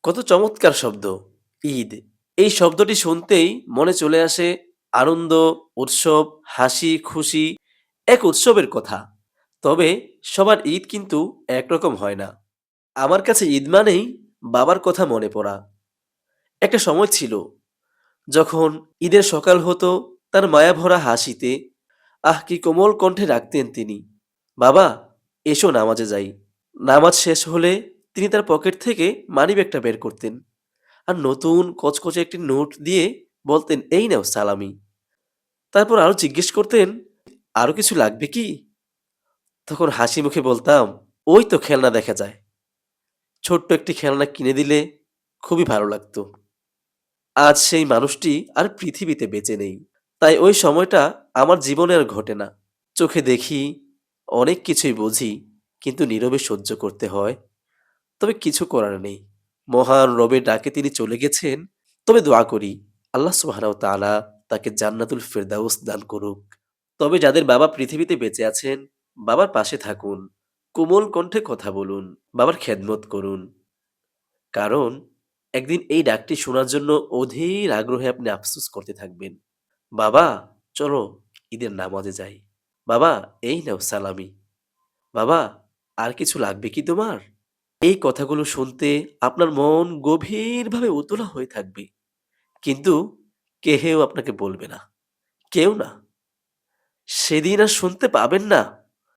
কত চমৎকার শব্দ! ঈদ। এই শব্দটি শুনতেই মনে চলে আসে আনন্দ, উৎসব, হাসি, খুশি, এক উৎসবের কথা। তবে সবার ঈদ কিন্তু একরকম হয় না। আমার কাছে ঈদ মানেই বাবার কথা মনে পড়া। একটা সময় ছিল যখন ঈদের সকাল হতো, তার মায়াভরা হাসিতে, কি কোমল কণ্ঠে ডাকতেন তিনি, "বাবা, এসো নামাজে যাই।" নামাজ শেষ হলে তিনি তার পকেট থেকে মানিব্যাগটা বের করতেন। আর নতুন কচকচে একটি নোট দিয়ে বলতেন, "এই নাও সালামি।" তারপর আরো জিজ্ঞেস করতেন, "আরো কিছু লাগবে কি?" তখন হাসি মুখে বলতাম, "ওই তো খেলনা দেখা যায়।" ছোট্ট একটি খেলনা কিনে দিলে খুবই ভালো লাগতো। আজ সেই মানুষটি আর পৃথিবীতে বেঁচে নেই। তাই ওই সময়টা আমার জীবনে আর ঘটে না। চোখে দেখি, অনেক কিছুই বুঝি, কিন্তু নীরবে সহ্য করতে হয়। তবে কিছু করার নেই। মহান রবের ডাকে তিনি চলে গেছেন। তবে দোয়া করি আল্লাহ সুবহানাহু ওয়া তাআলা তাকে জান্নাতুল ফেরদাউস দান করুক। তবে যাদের বাবা পৃথিবীতে বেঁচে আছেন, বাবার পাশে থাকুন। কোমল কণ্ঠে কথা বলুন। বাবার খেদমত করুন। কারণ একদিন এই ডাকটি শোনার জন্য অধীর আগ্রহে আপনি আফসোস করতে থাকবেন। বাবা, চলো ঈদের নামাজে যাই। বাবা, এই নাও সালামি। বাবা, আর কিছু লাগবে কি তোমার? এই কথাগুলো শুনতে আপনার মন গভীরভাবে উতলা হয়ে থাকবে। কিন্তু কেউ আপনাকে বলবে না। কেউ না। সেদিন আর শুনতে পাবেন না।